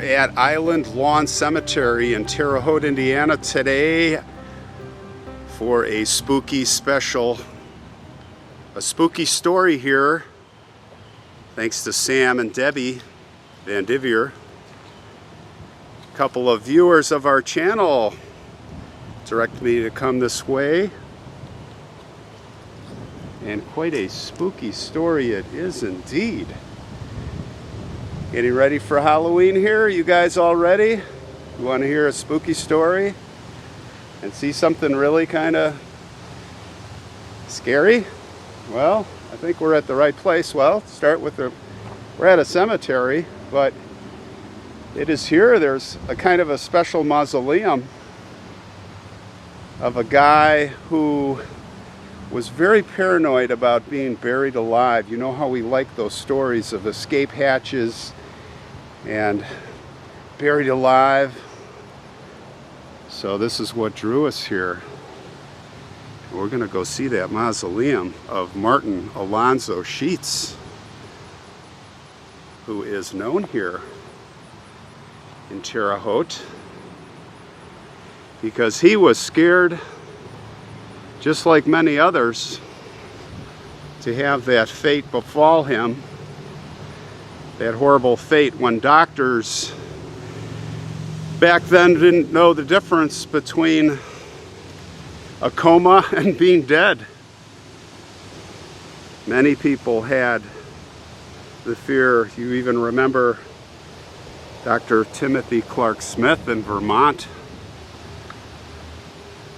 at Highland Lawn Cemetery in Terre Haute, Indiana today for a spooky special. A spooky story here, thanks to Sam and Debbie Van Divier, a couple of viewers of our channel directed me to come this way. And quite a spooky story it is indeed. Getting ready for Halloween here? You guys all ready? You want to hear a spooky story and see something really kind of scary? Well, I think we're at the right place. Well, we're at a cemetery, but it is here. There's a kind of a special mausoleum of a guy who was very paranoid about being buried alive. You know how we like those stories of escape hatches and buried alive. So this is what drew us here. We're gonna go see that mausoleum of Martin Alonzo Sheets, who is known here in Terre Haute because he was scared, just like many others, to have that fate befall him, that horrible fate when doctors back then didn't know the difference between a coma and being dead. Many people had the fear. You even remember Dr. Timothy Clark Smith in Vermont.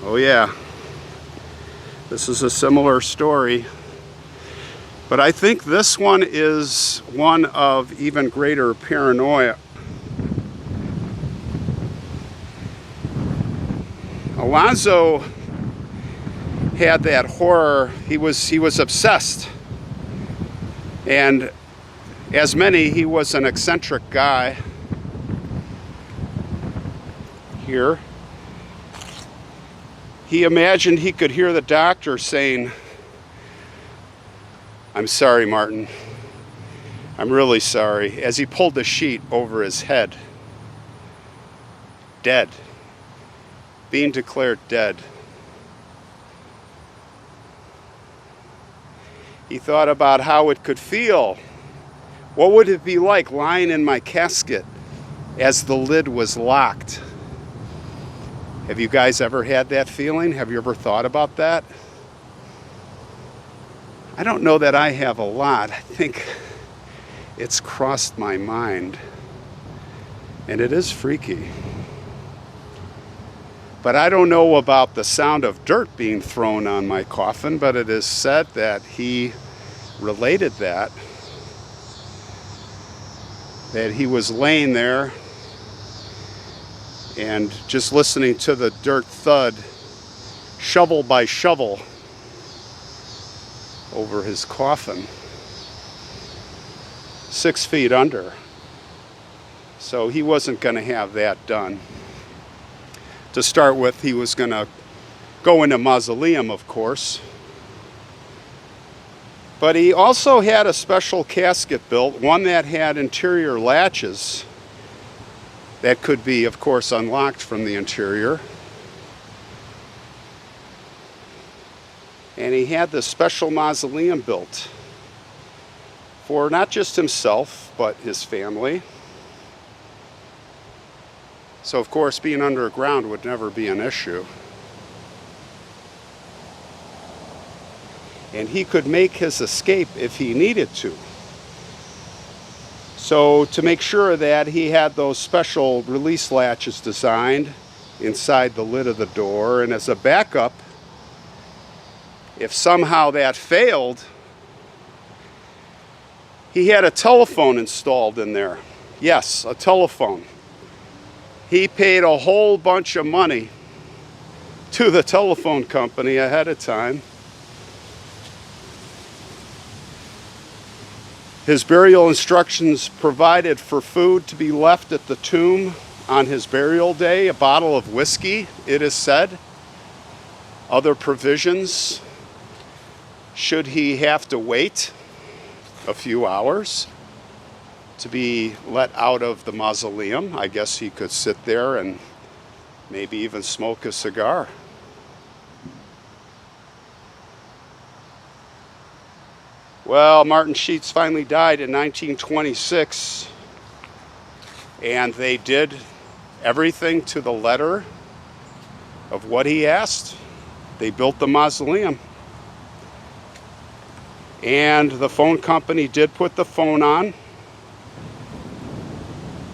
Oh yeah. This is a similar story, but I think this one is one of even greater paranoia. Alonzo had that horror. He was obsessed, and as many, he was an eccentric guy. Here he imagined he could hear the doctor saying, "I'm sorry, Martin. I'm really sorry," as he pulled the sheet over his head. Dead. Being declared dead. He thought about how it could feel. What would it be like lying in my casket as the lid was locked? Have you guys ever had that feeling? Have you ever thought about that? I don't know that I have a lot. I think it's crossed my mind. And it is freaky. But I don't know about the sound of dirt being thrown on my coffin, but it is said that he related that he was laying there and just listening to the dirt thud, shovel by shovel, over his coffin, 6 feet under. So he wasn't going to have that done. To start with, he was going to go in a mausoleum, of course. But he also had a special casket built, one that had interior latches that could be, of course, unlocked from the interior. And he had this special mausoleum built for not just himself, but his family. So, of course, being underground would never be an issue. And he could make his escape if he needed to. So, to make sure that he had those special release latches designed inside the lid of the door, and as a backup, if somehow that failed, he had a telephone installed in there. Yes, a telephone. He paid a whole bunch of money to the telephone company ahead of time. His burial instructions provided for food to be left at the tomb on his burial day, a bottle of whiskey, it is said. Other provisions, should he have to wait a few hours. to be let out of the mausoleum. I guess he could sit there and maybe even smoke a cigar. Well, Martin Sheets finally died in 1926, and they did everything to the letter of what he asked. They built the mausoleum. And the phone company did put the phone on.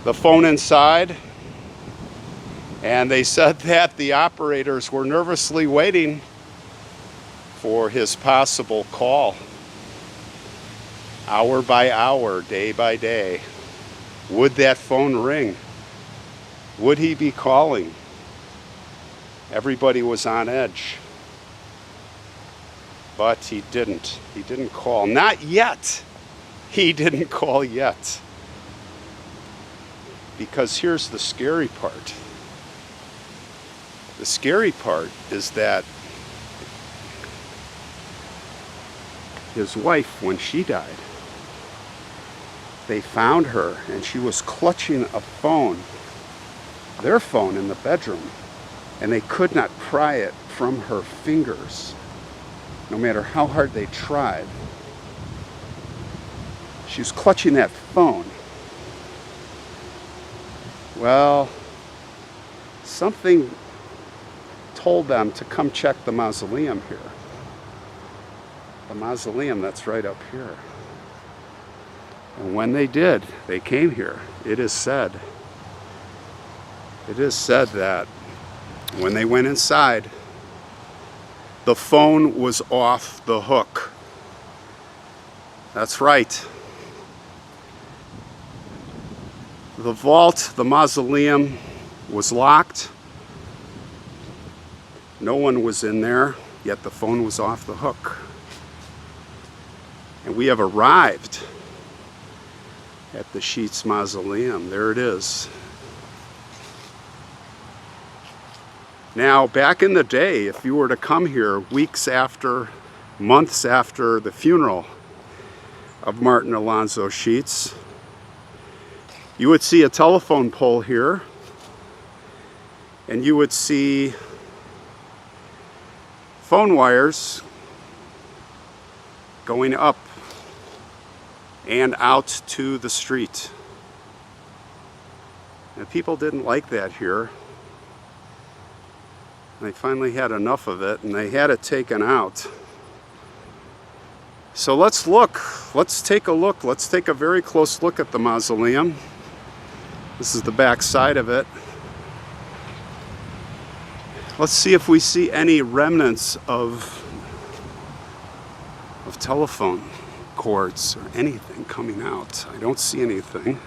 The phone inside. And they said that the operators were nervously waiting for his possible call. Hour by hour, day by day. Would that phone ring? Would he be calling? Everybody was on edge. But he didn't. He didn't call. Not yet. He didn't call yet. Because here's the scary part. The scary part is that his wife, when she died, they found her and she was clutching a phone, their phone, in the bedroom, and they could not pry it from her fingers, no matter how hard they tried. She was clutching that phone. Well, something told them to come check the mausoleum here. The mausoleum that's right up here. And when they did, they came here. It is said that when they went inside, the phone was off the hook. That's right. The vault, the mausoleum, was locked. No one was in there, yet the phone was off the hook. And we have arrived at the Sheets Mausoleum. There it is. Now, back in the day, if you were to come here weeks after, months after the funeral of Martin Alonzo Sheets, you would see a telephone pole here, and you would see phone wires going up and out to the street. And people didn't like that here. They finally had enough of it and they had it taken out. So let's look. Let's take a look. Let's take a very close look at the mausoleum. This is the back side of it. Let's see if we see any remnants of telephone cords or anything coming out. I don't see anything.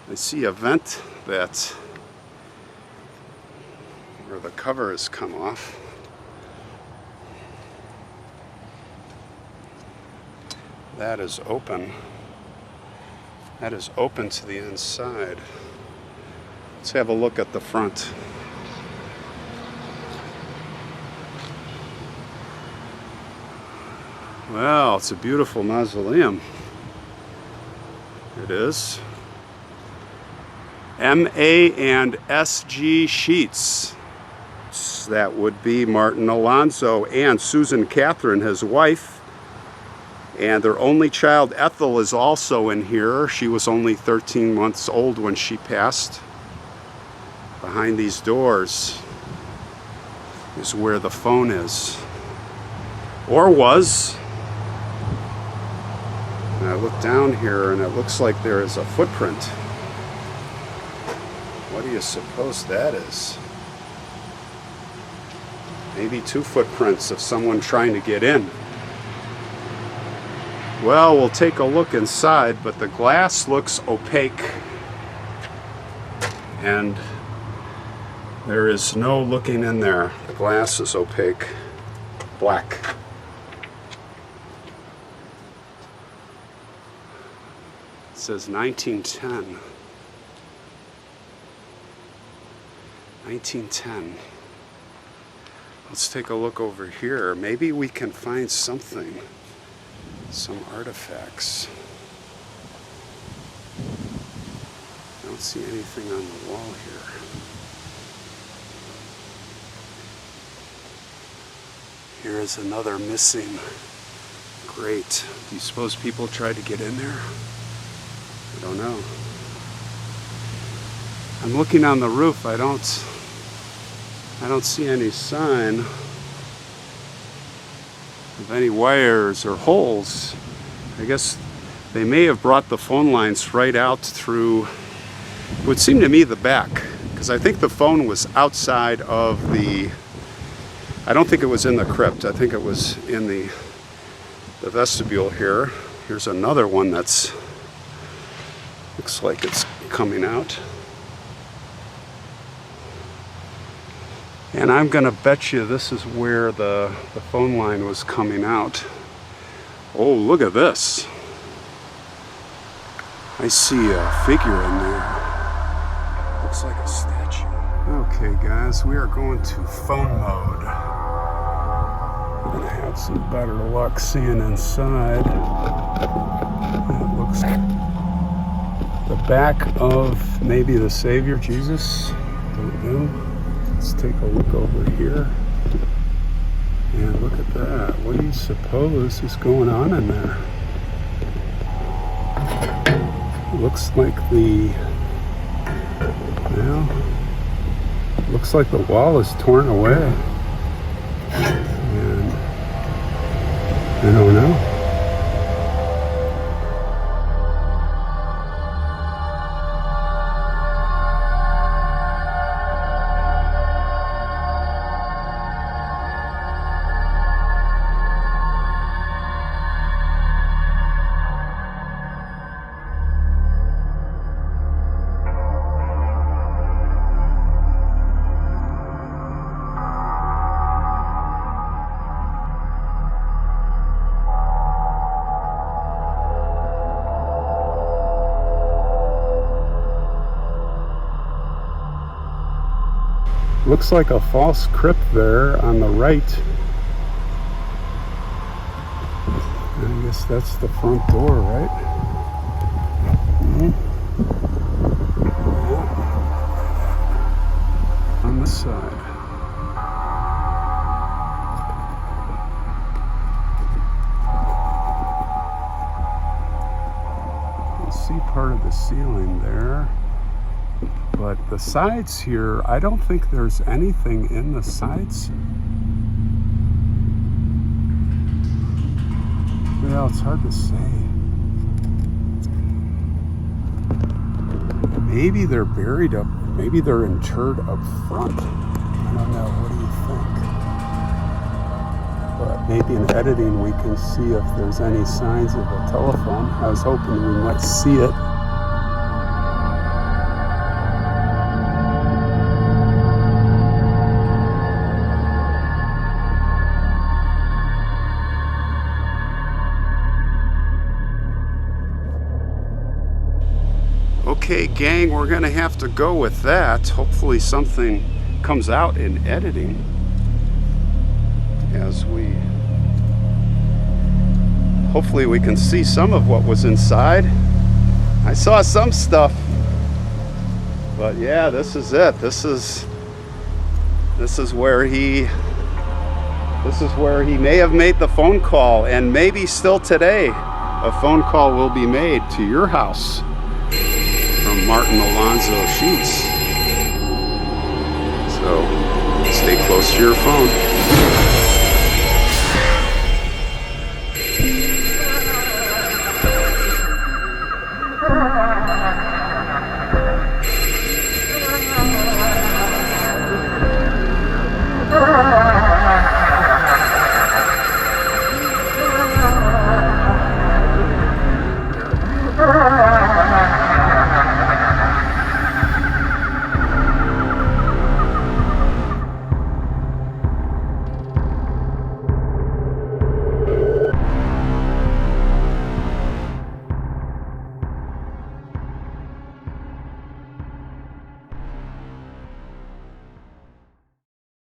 I see a vent where the cover has come off. That is open. That is open to the inside. Let's have a look at the front. Well, it's a beautiful mausoleum. It is. M.A. and S.G. Sheets. That would be Martin Alonzo and Susan Catherine, his wife. And their only child, Ethel, is also in here. She was only 13 months old when she passed. Behind these doors is where the phone is. Or was. And I look down here and it looks like there is a footprint. What do you suppose that is? Maybe two footprints of someone trying to get in. Well, we'll take a look inside, but the glass looks opaque. And there is no looking in there. The glass is opaque. Black. It says 1910. 1910. Let's take a look over here. Maybe we can find something some artifacts. I don't see anything on the wall here. Here is another missing grate. Do you suppose people tried to get in there? I don't know. I'm looking on the roof. I don't see any sign of any wires or holes. I guess they may have brought the phone lines right out through, it would seem to me, the back, because I think the phone was outside of the, I don't think it was in the crypt. I think it was in the vestibule here. Here's another one that's, looks like it's coming out. And I'm gonna bet you this is where the phone line was coming out. Oh, look at this. I see a figure in there. Looks like a statue. Okay guys, we are going to phone mode. We're gonna have some better luck seeing inside. It looks the back of maybe the Savior, Jesus. Don't know. Let's take a look over here. And look at that. What do you suppose is going on in there? Looks like looks like the wall is torn away. And I don't know. Looks like a false crypt there on the right. I guess that's the front door, right? On the side. You see part of the ceiling there. But the sides here, I don't think there's anything in the sides. Well, it's hard to say. Maybe they're buried up, maybe they're interred up front. I don't know, what do you think? But maybe in editing we can see if there's any signs of a telephone. I was hoping we might see it. Okay, gang, we're gonna have to go with that. Hopefully something comes out in editing as hopefully we can see some of what was inside. I saw some stuff, but yeah, this is it. This is where he may have made the phone call, and maybe still today a phone call will be made to your house from Martin Alonzo Sheets. So stay close to your phone.